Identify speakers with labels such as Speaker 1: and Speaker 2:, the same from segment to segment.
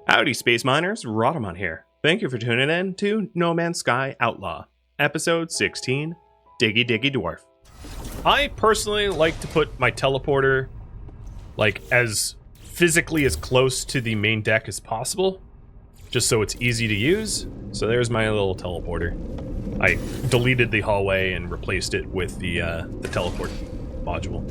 Speaker 1: Howdy, Space Miners. Rhadamant here. Thank you for tuning in to No Man's Sky Outlaw, Episode 16, Diggy Diggy Dwarf. I personally like to put my teleporter, as physically as close to the main deck as possible, just so it's easy to use. So there's my little teleporter. I deleted the hallway and replaced it with the teleport module.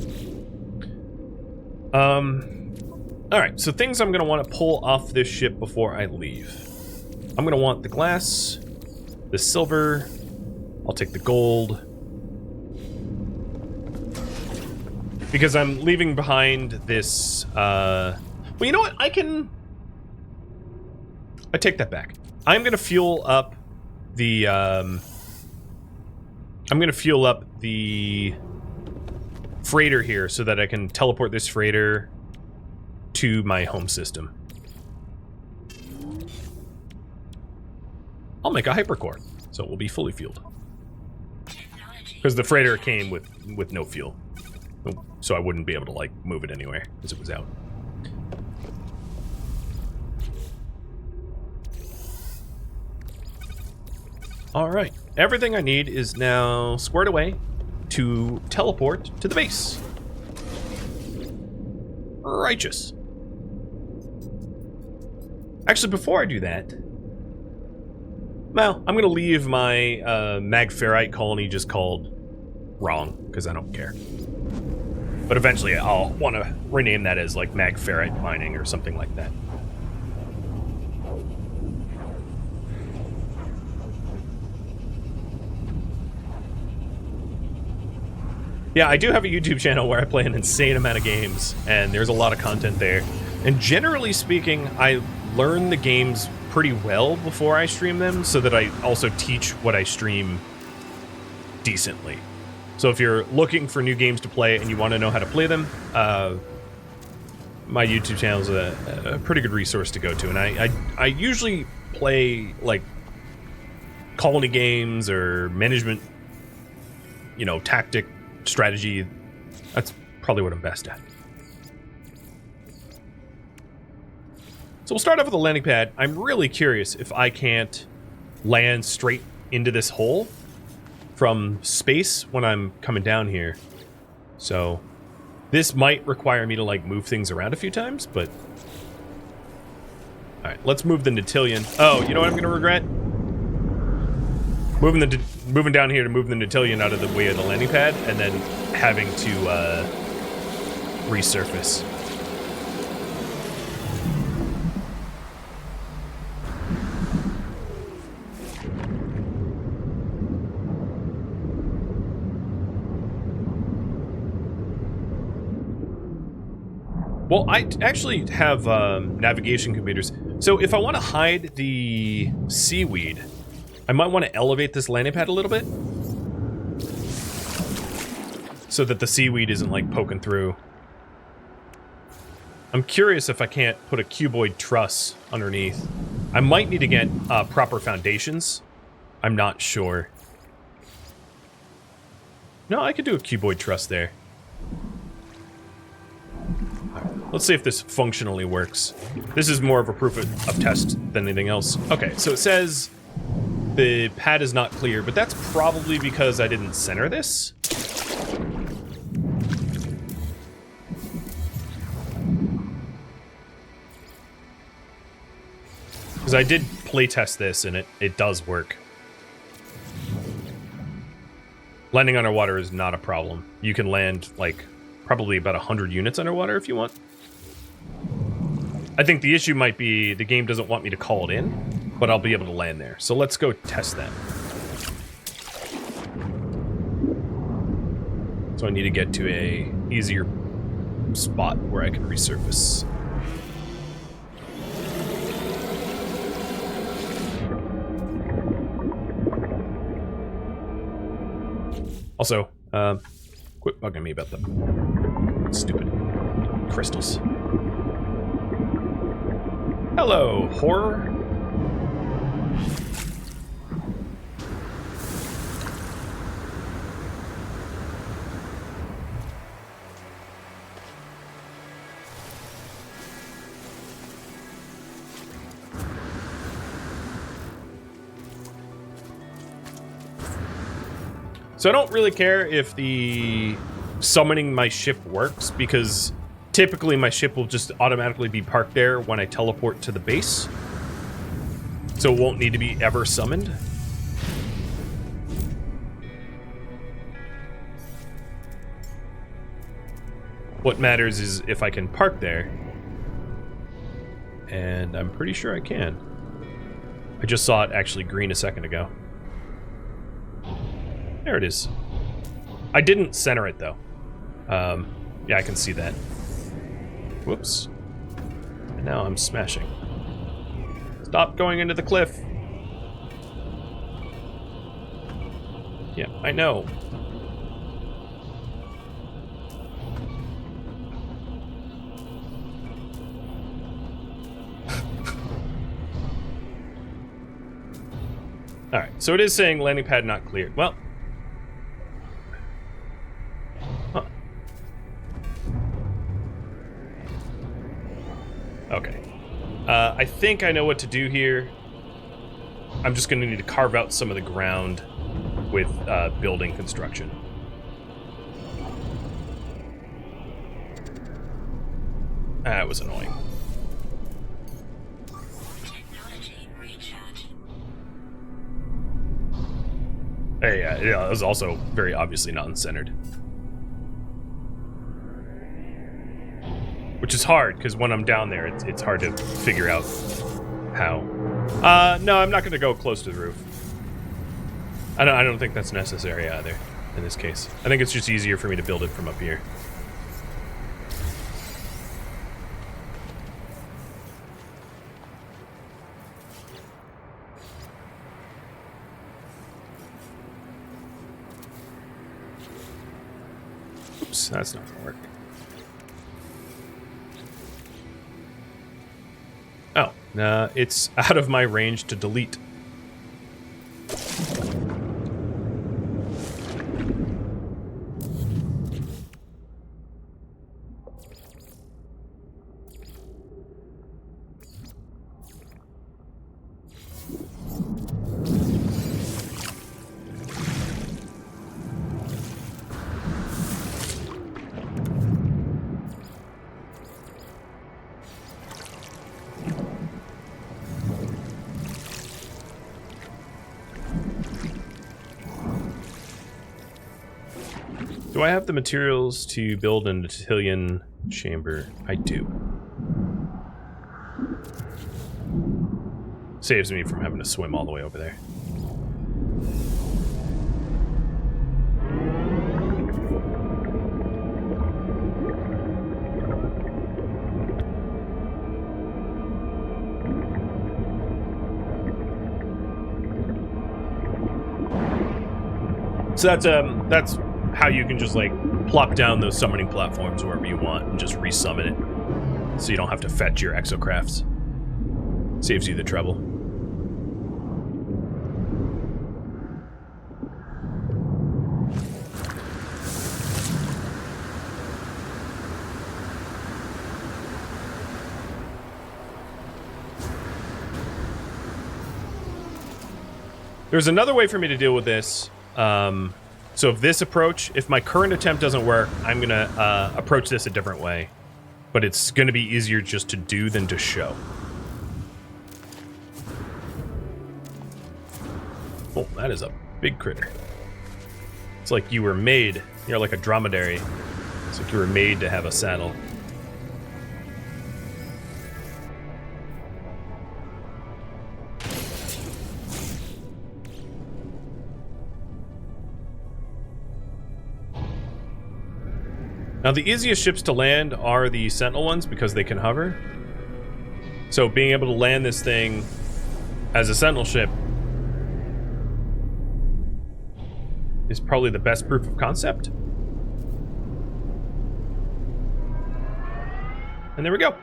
Speaker 1: Alright, so things I'm going to want to pull off this ship before I leave. I'm going to want the glass, the silver, I'll take the gold. Because I'm leaving behind this, well, you know what? I take that back. I'm going to fuel up the, freighter here so that I can teleport this freighter to my home system. I'll make a hypercore, so it will be fully fueled. Because the freighter came with no fuel. So I wouldn't be able to, move it anywhere, because it was out. Alright, everything I need is now squared away to teleport to the base. Righteous. Actually, before I do that, well, I'm going to leave my magferrite colony just called wrong, because I don't care. But eventually I'll want to rename that as, magferrite mining or something like that. Yeah, I do have a YouTube channel where I play an insane amount of games, and there's a lot of content there. And generally speaking, I learn the games pretty well before I stream them, so that I also teach what I stream decently. So if you're looking for new games to play and you want to know how to play them, my YouTube channel is a pretty good resource to go to. And I usually play, colony games or management, tactic, strategy. That's probably what I'm best at. So we'll start off with a landing pad. I'm really curious if I can't land straight into this hole from space when I'm coming down here. So this might require me to move things around a few times, but alright, let's move the Natillion. Oh, you know what I'm gonna regret? Moving down here to move the Natillion out of the way of the landing pad and then having to resurface. Well, I actually have navigation computers. So if I want to hide the seaweed, I might want to elevate this landing pad a little bit. So that the seaweed isn't, poking through. I'm curious if I can't put a cuboid truss underneath. I might need to get proper foundations. I'm not sure. No, I could do a cuboid truss there. Let's see if this functionally works. This is more of a proof of test than anything else. Okay, so it says the pad is not clear, but that's probably because I didn't center this. Because I did playtest this, and it does work. Landing underwater is not a problem. You can land, probably about 100 units underwater if you want. I think the issue might be the game doesn't want me to call it in, but I'll be able to land there. So let's go test that. So I need to get to a easier spot where I can resurface. Also, quit bugging me about the stupid crystals. Hello, horror. So I don't really care if the summoning my ship works, because typically my ship will just automatically be parked there when I teleport to the base. So it won't need to be ever summoned. What matters is if I can park there. And I'm pretty sure I can. I just saw it actually green a second ago. There it is. I didn't center it though. Yeah, I can see that. Whoops. And now I'm smashing. Stop going into the cliff. Yeah, I know. Alright, so it is saying landing pad not cleared. Well. Huh. Okay. I think I know what to do here. I'm just going to need to carve out some of the ground with building construction. That was annoying. Hey, yeah, it was also very obviously non-centered. Which is hard, because when I'm down there, it's hard to figure out how. No, I'm not going to go close to the roof. I don't think that's necessary either, in this case. I think it's just easier for me to build it from up here. Oops, that's not gonna work. Oh, nah, it's out of my range to delete. Do I have the materials to build an Attillion chamber? I do. Saves me from having to swim all the way over there. So that's how you can just like plop down those summoning platforms wherever you want and just resummon it, so you don't have to fetch your exocrafts. Saves you the trouble. There's another way for me to deal with this. So if this approach, if my current attempt doesn't work, I'm going to approach this a different way. But it's going to be easier just to do than to show. Oh, that is a big critter. It's like you were made. You're like a dromedary. It's like you were made to have a saddle. Now, the easiest ships to land are the Sentinel ones because they can hover. So being able to land this thing as a Sentinel ship is probably the best proof of concept. And there we go.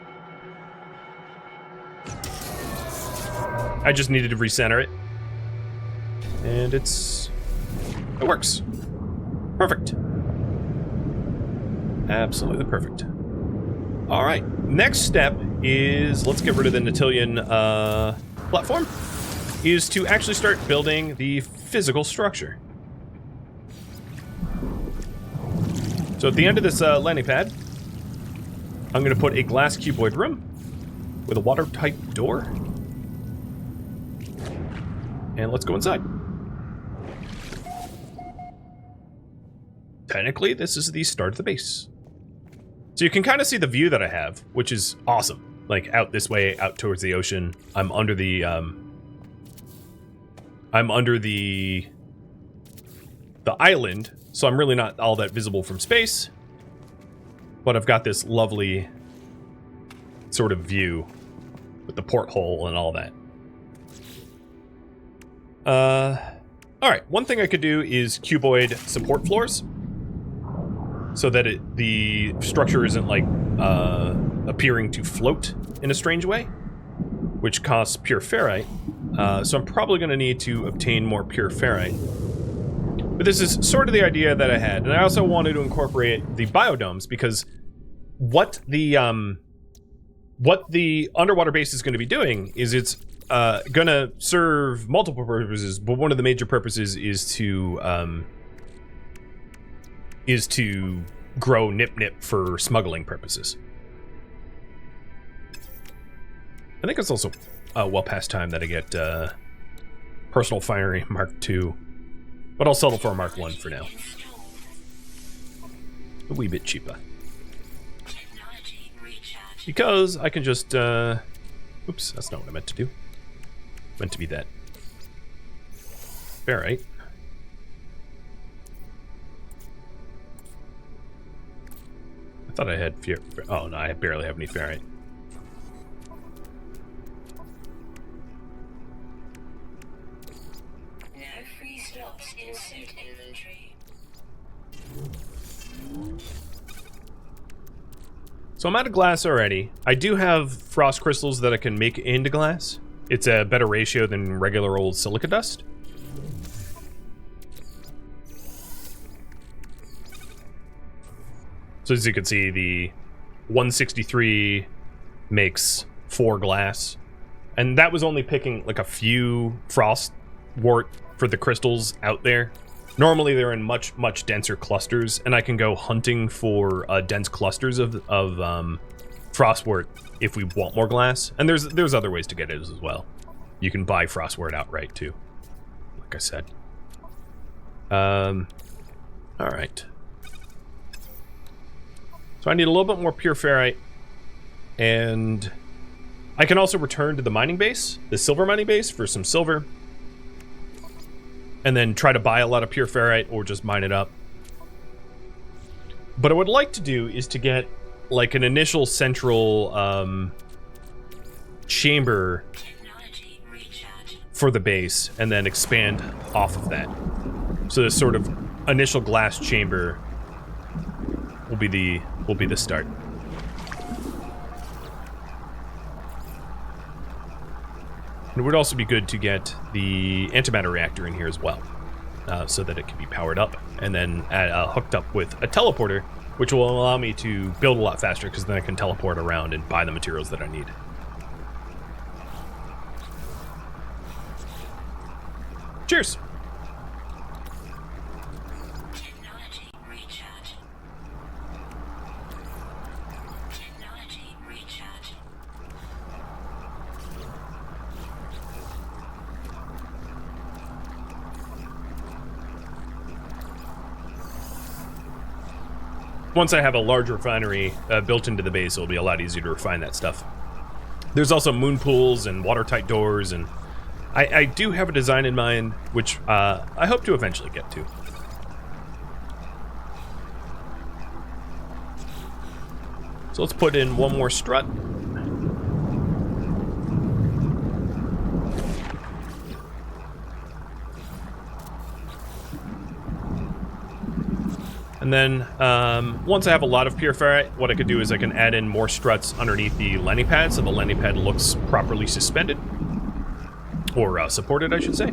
Speaker 1: I just needed to recenter it. And it works. Perfect. Absolutely perfect. All right, next step is, let's get rid of the Attillion platform, is to actually start building the physical structure. So at the end of this landing pad, I'm going to put a glass cuboid room with a watertight door. And let's go inside. Technically, this is the start of the base. So you can kind of see the view that I have, which is awesome. Like out this way, out towards the ocean. I'm under the island, so I'm really not all that visible from space. But I've got this lovely sort of view with the porthole and all that. Alright, one thing I could do is cuboid support floors. So that the structure isn't like appearing to float in a strange way, which costs pure ferrite. So I'm probably going to need to obtain more pure ferrite. But this is sort of the idea that I had. And I also wanted to incorporate the biodomes, because what the underwater base is going to be doing is it's going to serve multiple purposes, but one of the major purposes is to grow nip-nip for smuggling purposes. I think it's also well past time that I get personal finery Mark II, but I'll settle for a Mark I for now. A wee bit cheaper. Because I can just, oops, that's not what I meant to do. Meant to be that. Ferrite. I thought I had oh no, I barely have any ferrite.
Speaker 2: No free slots in suit inventory.
Speaker 1: So I'm out of glass already. I do have frost crystals that I can make into glass. It's a better ratio than regular old silica dust. So as you can see, the 163 makes 4 glass. And that was only picking like a few frost wart for the crystals out there. Normally they're in much, much denser clusters, and I can go hunting for dense clusters of frostwort if we want more glass. And there's other ways to get it as well. You can buy frostwort outright too, like I said. All right. So I need a little bit more pure ferrite, and I can also return to the mining base, the silver mining base, for some silver, and then try to buy a lot of pure ferrite or just mine it up. But what I would like to do is to get like an initial central chamber for the base, and then expand off of that. So this sort of initial glass chamber will be the start. And it would also be good to get the antimatter reactor in here as well, so that it can be powered up and then hooked up with a teleporter, which will allow me to build a lot faster, because then I can teleport around and buy the materials that I need. Cheers! Once I have a large refinery built into the base, it'll be a lot easier to refine that stuff. There's also moon pools and watertight doors, and I do have a design in mind, which I hope to eventually get to. So let's put in one more strut. And then, once I have a lot of pure ferrite, what I could do is I can add in more struts underneath the landing pad, so the landing pad looks properly suspended. Or supported, I should say.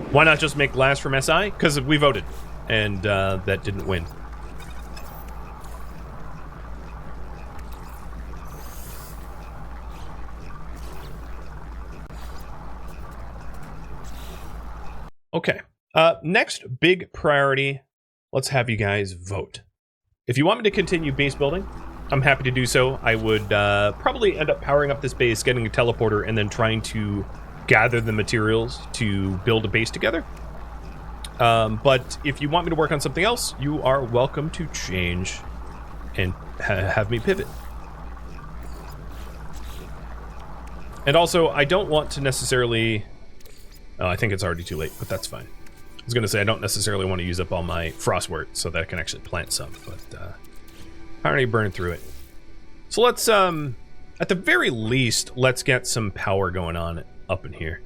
Speaker 1: Why not just make glass from SI? Because we voted, and that didn't win. Okay. Next big priority let's have you guys vote. If you want me to continue base building, I'm happy to do so. I would probably end up powering up this base, getting a teleporter, and then trying to gather the materials to build a base together. But if you want me to work on something else, you are welcome to change and have me pivot. And also, I don't want to necessarily... Oh, I think it's already too late, but that's fine. I was going to say I don't necessarily want to use up all my frostwort so that I can actually plant some, but I already burned through it. So let's, at the very least, let's get some power going on up in here.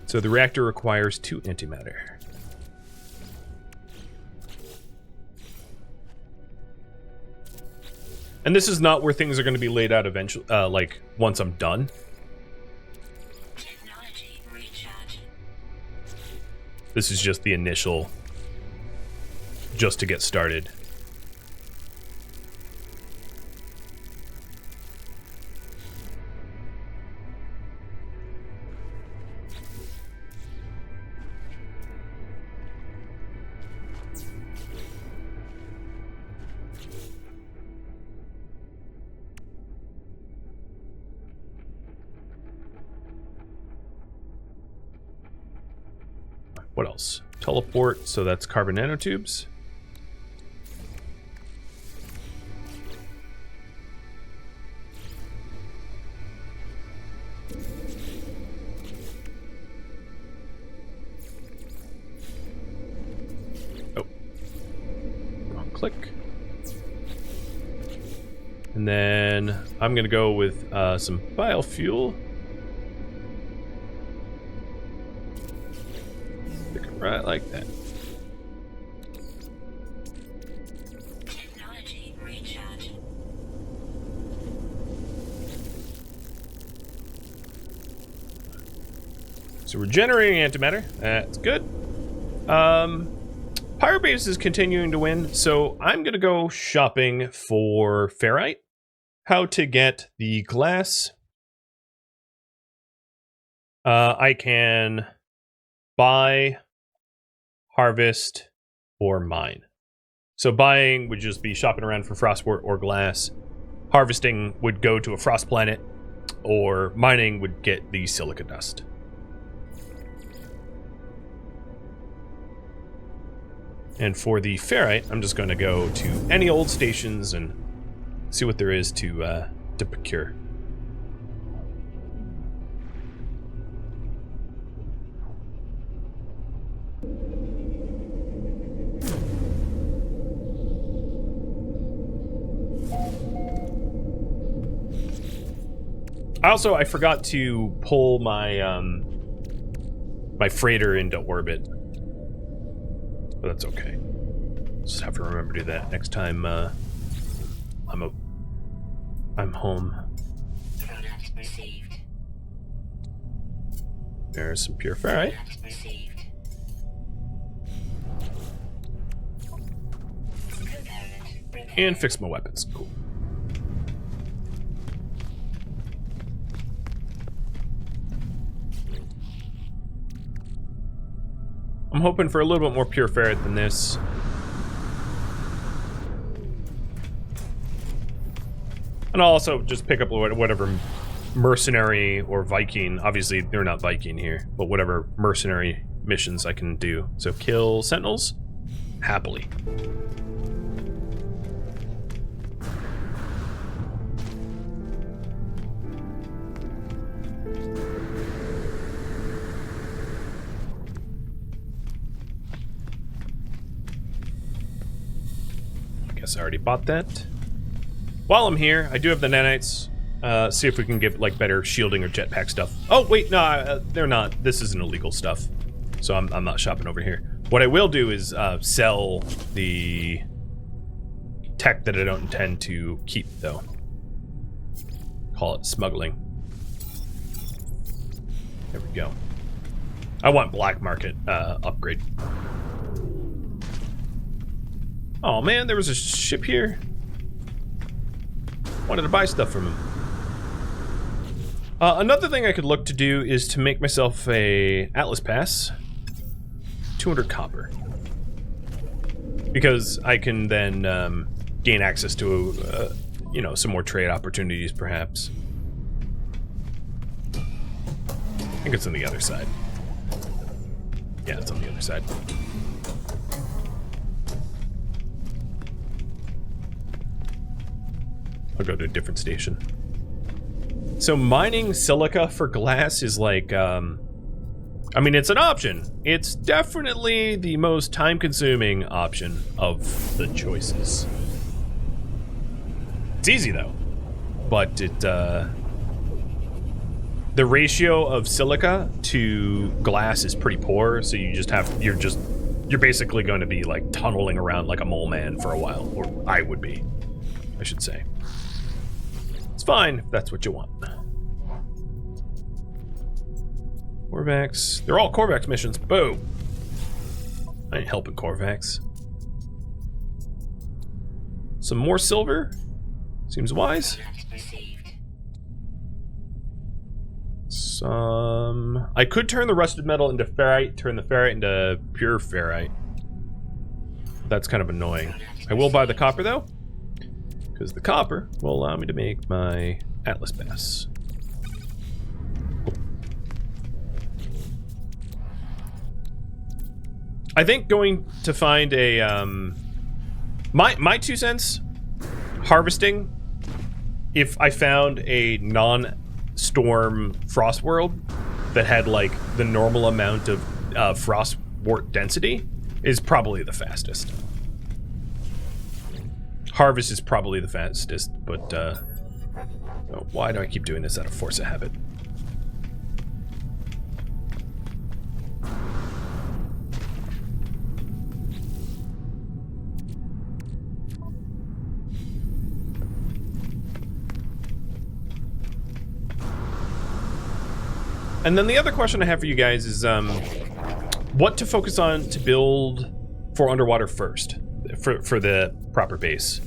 Speaker 1: So the reactor requires 2 antimatter. And this is not where things are going to be laid out eventually, like, once I'm done.
Speaker 2: Technology recharge.
Speaker 1: This is just the initial, just to get started. What else? Teleport, so that's carbon nanotubes. Oh. Wrong click. And then I'm gonna go with some biofuel. Right like that.
Speaker 2: Technology recharge.
Speaker 1: So we're generating antimatter. That's good. Pirate Base is continuing to win, so I'm gonna go shopping for ferrite. How to get the glass. I can buy, harvest, or mine. So buying would just be shopping around for frostwort or glass. Harvesting would go to a frost planet, or mining would get the silica dust. And for the ferrite, I'm just going to go to any old stations and see what there is to procure. Also, I forgot to pull my my freighter into orbit, but that's okay. Just have to remember to do that next time I'm home.
Speaker 2: Product received.
Speaker 1: There's some pure ferrite.
Speaker 2: Product received. Component repaired.
Speaker 1: And fix my weapons. Cool. I'm hoping for a little bit more pure ferrite than this. And I'll also just pick up whatever mercenary or Viking. Obviously, they're not Viking here, but whatever mercenary missions I can do. So kill sentinels happily. Guess I already bought that. While I'm here, I do have the nanites. See if we can get like better shielding or jetpack stuff. Oh wait, no, they're not. This isn't illegal stuff, so I'm not shopping over here. What I will do is sell the tech that I don't intend to keep, though. Call it smuggling. There we go. I want black market upgrade. Oh man, there was a ship here. Wanted to buy stuff from him. Another thing I could look to do is to make myself a Atlas Pass 200 copper. Because I can then gain access to, you know, some more trade opportunities, perhaps. I think it's on the other side. Yeah, it's on the other side. I'll go to a different station. So mining silica for glass is like, I mean, it's an option. It's definitely the most time-consuming option of the choices. It's easy though, but it, the ratio of silica to glass is pretty poor, so you just have, you're basically going to be like tunneling around like a mole man for a while, or I would be, I should say. It's fine if that's what you want. Corvax. They're all Corvax missions. Boom. I ain't helping Corvax. Some more silver. Seems wise. Some... I could turn the rusted metal into ferrite, turn the ferrite into pure ferrite. That's kind of annoying. I will buy the copper though, because the copper will allow me to make my Atlas Bass. Cool. I think going to find a, my 2 cents, harvesting, if I found a non-storm frost world that had like the normal amount of frost wart density, is probably the fastest. Harvest is probably the fastest, but oh, why do I keep doing this out of force of habit? And then the other question I have for you guys is what to focus on to build for underwater first, for the proper base.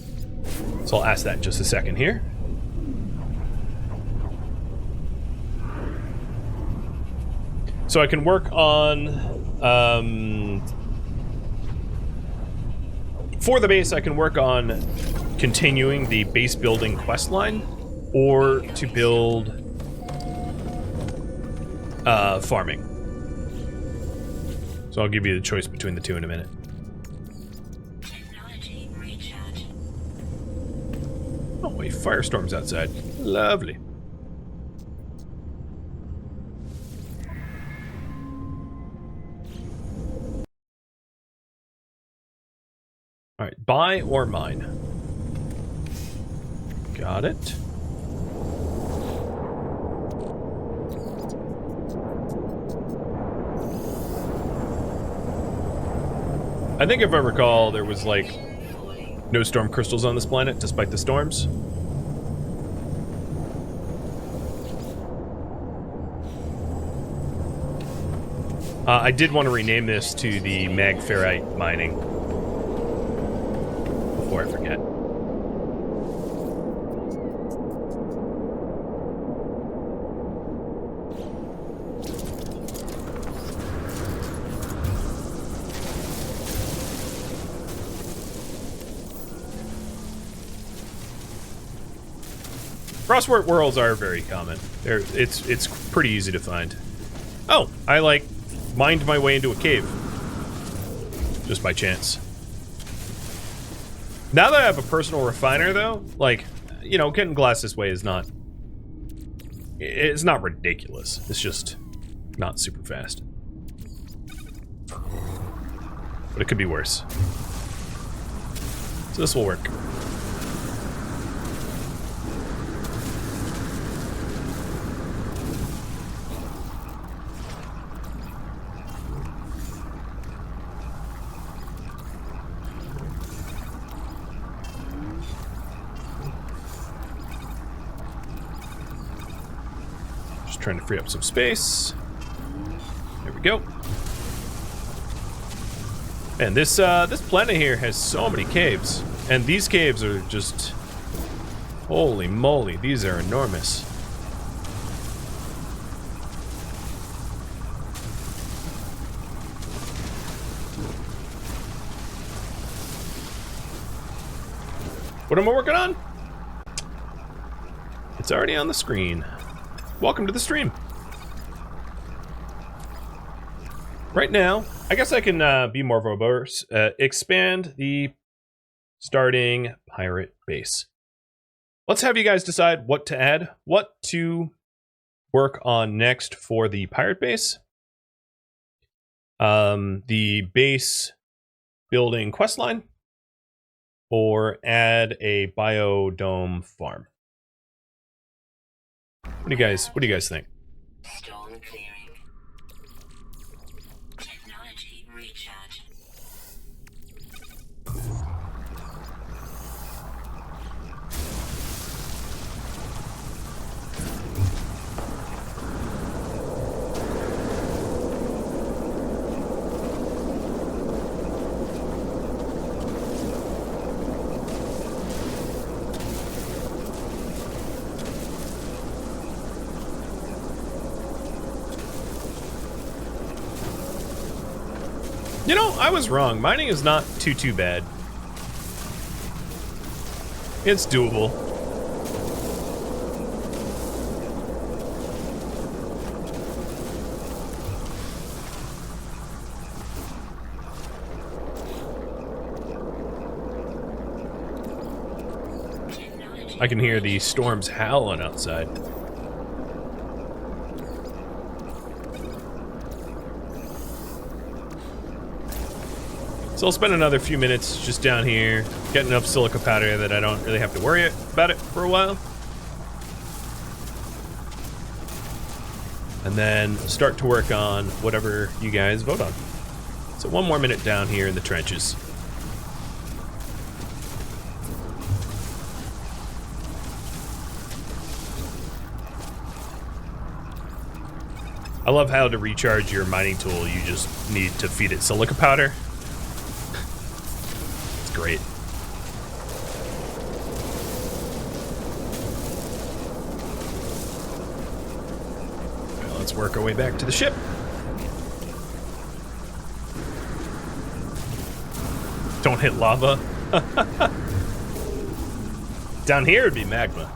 Speaker 1: So I'll ask that in just a second here. So I can work on, for the base, I can work on continuing the base building quest line, or to build farming. So I'll give you the choice between the two in a minute.
Speaker 2: Technology recharge.
Speaker 1: Oh wait, firestorm's outside. Lovely. Alright, buy or mine? Got it. I think if I recall, there was like no storm crystals on this planet, despite the storms. I did want to rename this to the mag ferrite mining before I forget. Frostwort worlds are very common. It's pretty easy to find. Oh, I like mined my way into a cave. Just by chance. Now that I have a personal refiner though, like, you know, getting glass this way is not... It's not ridiculous. It's just not super fast. But it could be worse. So this will work. Trying to free up some space. There we go. And this planet here has so many caves, and these caves are just holy moly. These are enormous. What am I working on? It's already on the screen. Welcome to the stream. Right now, I guess I can be more verbose. Expand the starting pirate base. Let's have you guys decide what to add, what to work on next for the pirate base. The base building questline, or add a biodome farm. What do you guys think?
Speaker 2: Storm clearing. Technology recharge.
Speaker 1: You know, I was wrong. Mining is not too bad. It's doable. I can hear the storms howling outside. So I'll spend another few minutes just down here, getting enough silica powder that I don't really have to worry about it for a while. And then start to work on whatever you guys vote on. So one more minute down here in the trenches. I love how to recharge your mining tool, you just need to feed it silica powder. Great. Well, let's work our way back to the ship. Don't hit lava. Down here it'd be magma.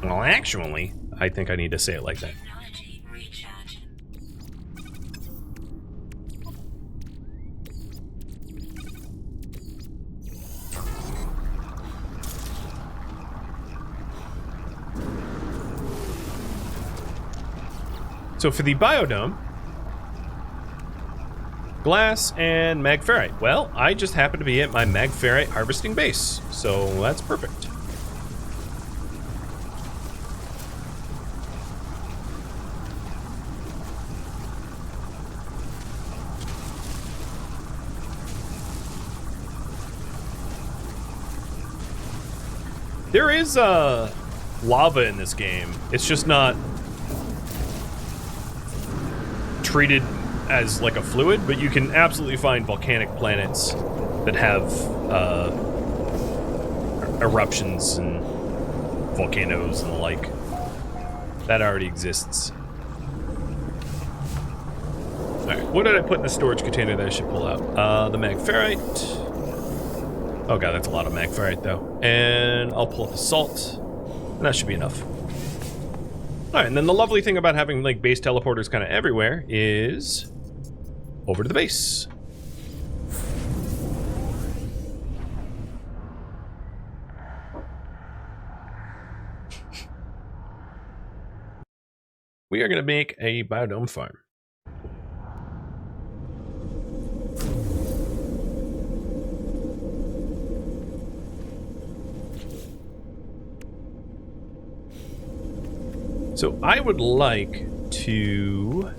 Speaker 1: Well, actually, I think I need to say it like that.
Speaker 2: Technology recharge.
Speaker 1: So for the biodome, glass and magferrite. Well, I just happen to be at my magferrite harvesting base, so that's perfect. There is lava in this game. It's just not treated as like a fluid, but you can absolutely find volcanic planets that have eruptions and volcanoes and the like. That already exists. Alright, what did I put in the storage container that I should pull out? The magferrite. Oh god, that's a lot of magferrite though. And I'll pull up the salt. And that should be enough. Alright, and then the lovely thing about having like base teleporters kind of everywhere is over to the base. We are going to make a biodome farm. So I would like to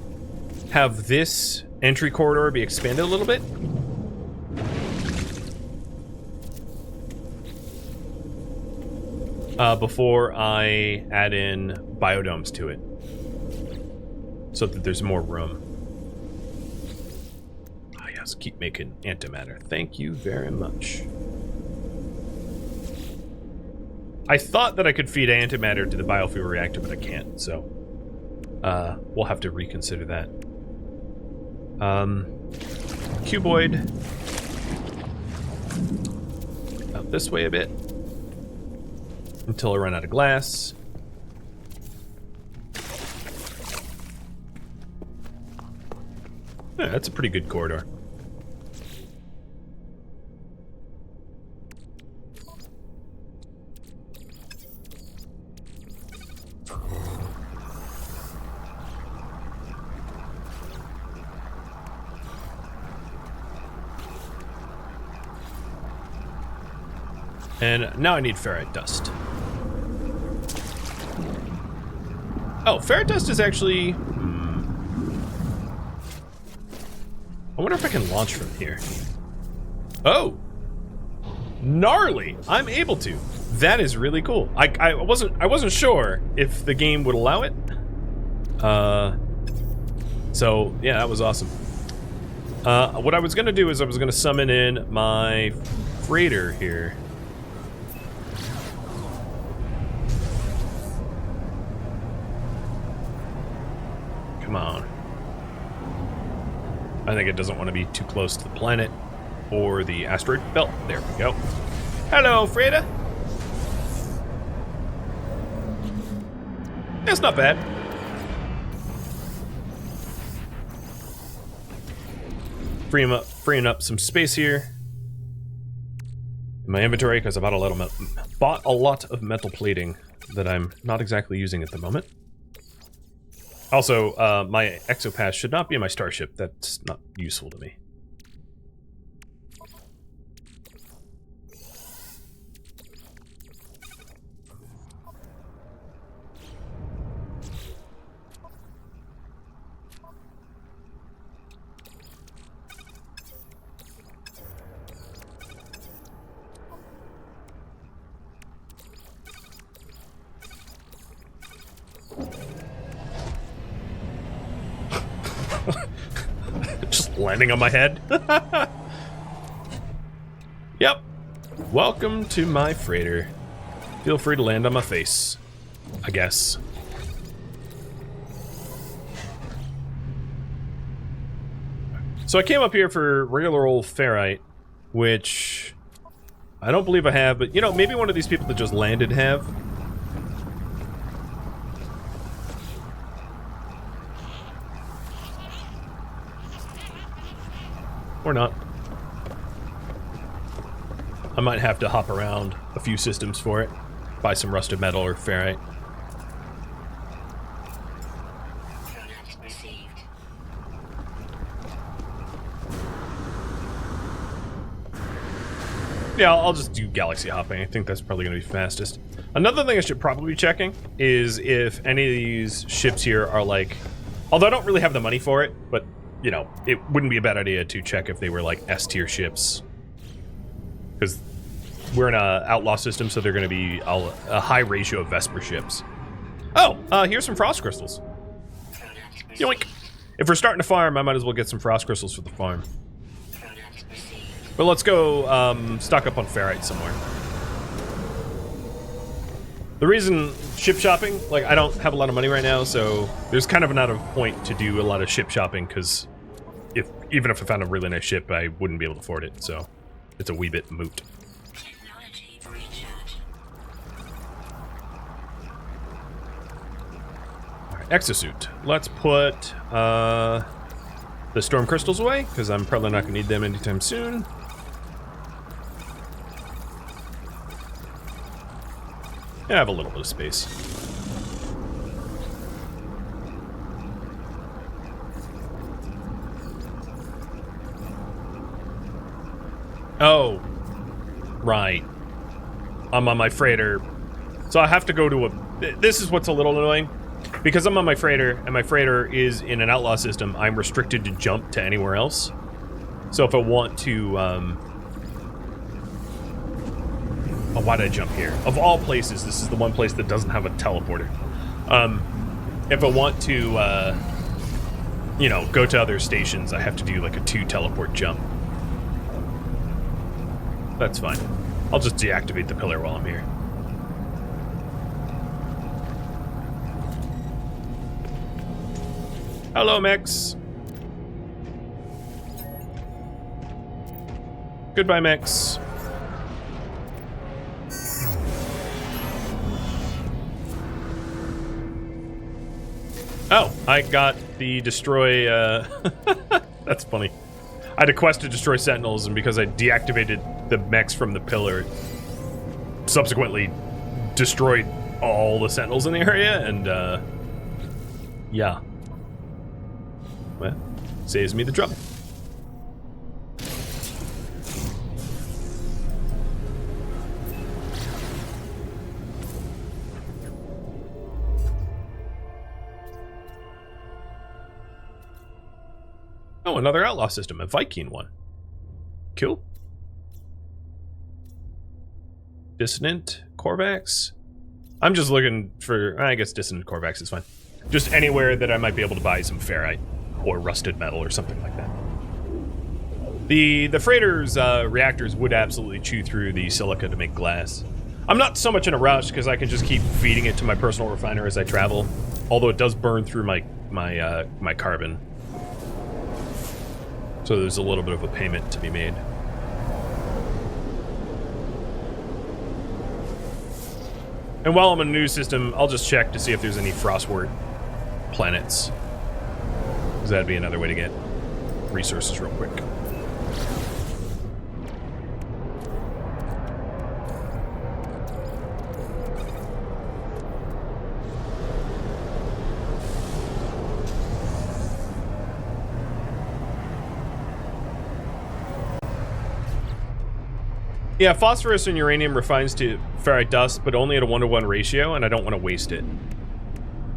Speaker 1: have this entry corridor be expanded a little bit. Before I add in biodomes to it. So that there's more room. Ah, yes, keep making antimatter. Thank you very much. I thought that I could feed antimatter to the biofuel reactor, but I can't, so we'll have to reconsider that. Cuboid. this way a bit until I run out of glass. Yeah, that's a pretty good corridor. And now I need ferrite dust. Oh, ferrite dust is actually... I wonder if I can launch from here. Oh! Gnarly! I'm able to. That is really cool. I wasn't sure if the game would allow it. So, yeah, that was awesome. What I was gonna do is I was gonna summon in my freighter here. Come on. I think it doesn't want to be too close to the planet or the asteroid belt. There we go. Hello, Freda. That's not bad. Freeing up some space here in my inventory because I bought a lot of metal plating that I'm not exactly using at the moment. Also, my exopath should not be in my starship. That's not useful to me. Just landing on my head. Yep. Welcome to my freighter. Feel free to land on my face, I guess. So I came up here for regular old ferrite, which I don't believe I have, but you know, maybe one of these people that just landed have. Or not. I might have to hop around a few systems for it. Buy some rusted metal or ferrite.
Speaker 2: Product received.
Speaker 1: Yeah, I'll just do galaxy hopping. I think that's probably going to be fastest. Another thing I should probably be checking is if any of these ships here are like... Although I don't really have the money for it, but... You know, it wouldn't be a bad idea to check if they were like S-tier ships. Because we're in a Outlaw system, so they're going to be a high ratio of Vesper ships. Oh, here's some frost crystals. Yoink! If we're starting to farm, I might as well get some frost crystals for the farm. But let's go stock up on ferrite somewhere. The reason ship shopping, like I don't have a lot of money right now, so there's kind of not a point to do a lot of ship shopping because even if I found a really nice ship, I wouldn't be able to afford it, so it's a wee bit moot.
Speaker 2: Technology recharge.
Speaker 1: Alright, exosuit. Let's put the storm crystals away, because I'm probably not going to need them anytime soon. Yeah, I have a little bit of space. Oh, right. I'm on my freighter. So I have to go to a... This is what's a little annoying. Because I'm on my freighter, and my freighter is in an Outlaw system, I'm restricted to jump to anywhere else. So if I want to... Oh, why did I jump here? Of all places, this is the one place that doesn't have a teleporter. If I want to, you know, go to other stations, I have to do like a 2 teleport jump. That's fine. I'll just deactivate the pillar while I'm here. Hello, Mex. Goodbye, Mex. Oh, I got the destroy, that's funny. I had a quest to destroy sentinels, and because I deactivated the mechs from the pillar, subsequently destroyed all the sentinels in the area, and, yeah. Well, saves me the trouble. Oh, another outlaw system, a Viking one. Cool. Dissonant Korvax. I'm just looking for, I guess Dissonant Korvax is fine. Just anywhere that I might be able to buy some ferrite or rusted metal or something like that. The freighter's reactors would absolutely chew through the silica to make glass. I'm not so much in a rush because I can just keep feeding it to my personal refiner as I travel. Although it does burn through my carbon. So there's a little bit of a payment to be made. And while I'm in a new system, I'll just check to see if there's any frostwort planets. Because that'd be another way to get resources real quick. Yeah, phosphorus and uranium refines to ferrite dust, but only at a 1-to-1 ratio, and I don't want to waste it.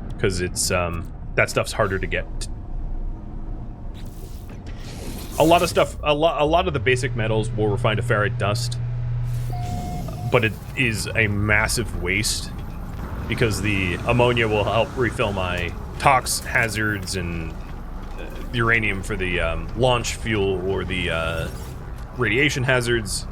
Speaker 1: Because it's, that stuff's harder to get. A lot of stuff, a lot of the basic metals will refine to ferrite dust, but it is a massive waste, because the ammonia will help refill my tox hazards and uranium for the launch fuel or the radiation hazards.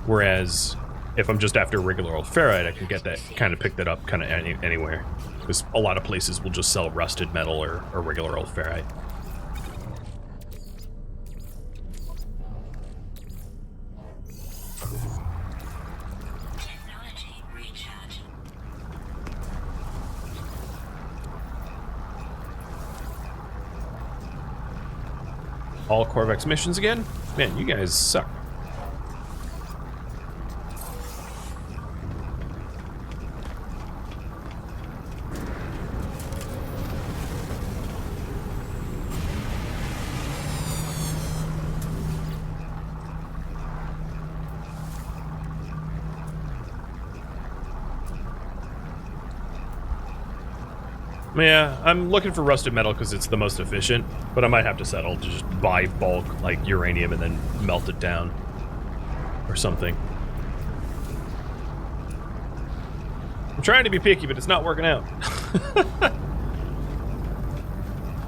Speaker 1: Whereas, if I'm just after regular old ferrite, I can get that, kind of pick that up kind of anywhere. Because a lot of places will just sell rusted metal or regular old ferrite.
Speaker 2: Technology recharge.
Speaker 1: All Korvax missions again? Man, you guys suck. Yeah, I'm looking for rusted metal because it's the most efficient, but I might have to settle to just buy bulk, like uranium, and then melt it down. Or something. I'm trying to be picky, but it's not working out.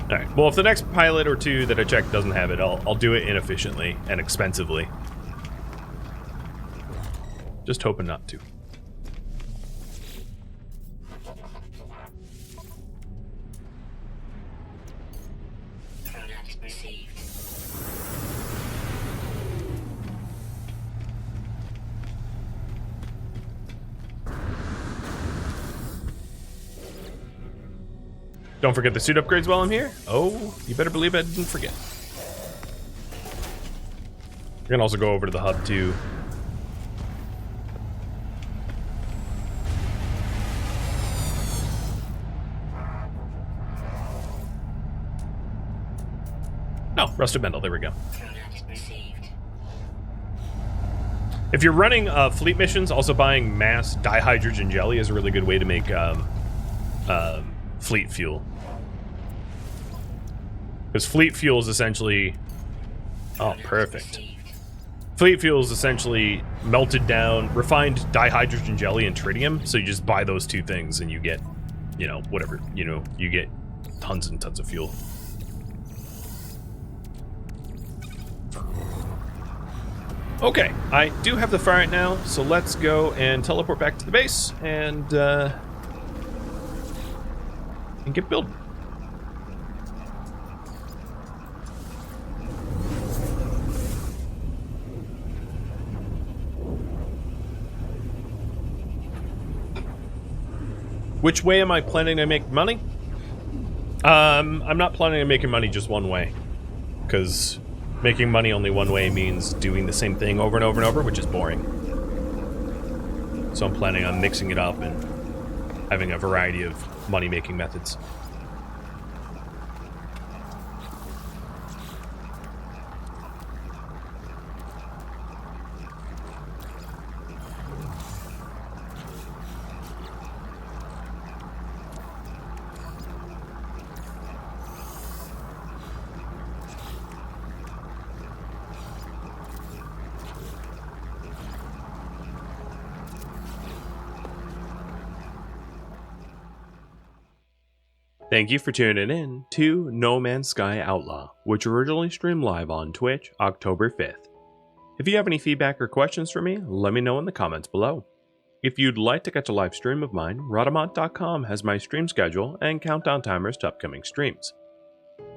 Speaker 1: Alright, well, if the next pilot or two that I check doesn't have it, I'll do it inefficiently and expensively. Just hoping not to. Don't forget the suit upgrades while I'm here. Oh, you better believe I didn't forget. We're gonna also go over to the hub too. Oh, rusted metal, there we go. If you're running fleet missions, also buying mass dihydrogen jelly is a really good way to make fleet fuel. Because fleet fuel is essentially... Oh, perfect. Fleet fuel is essentially melted down, refined dihydrogen jelly and tritium, so you just buy those two things and you get, you know, whatever, you know, you get tons and tons of fuel. Okay, I do have the ferrite now, so let's go and teleport back to the base and get building. Which way am I planning to make money? I'm not planning on making money just one way, because making money only one way means doing the same thing over and over and over, which is boring. So I'm planning on mixing it up and having a variety of money-making methods. Thank you for tuning in to No Man's Sky Outlaw, which originally streamed live on Twitch October 5th. If you have any feedback or questions for me, let me know in the comments below. If you'd like to catch a live stream of mine, Rhadamant.com has my stream schedule and countdown timers to upcoming streams.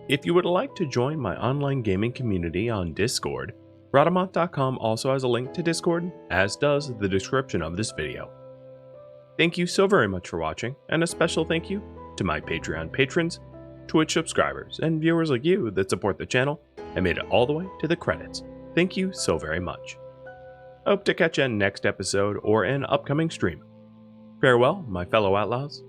Speaker 1: If you would like to join my online gaming community on Discord, Rhadamant.com also has a link to Discord, as does the description of this video. Thank you so very much for watching, and a special thank you to my Patreon patrons, Twitch subscribers, and viewers like you that support the channel and made it all the way to the credits. Thank you so very much. I hope to catch you in next episode or an upcoming stream. Farewell, my fellow outlaws,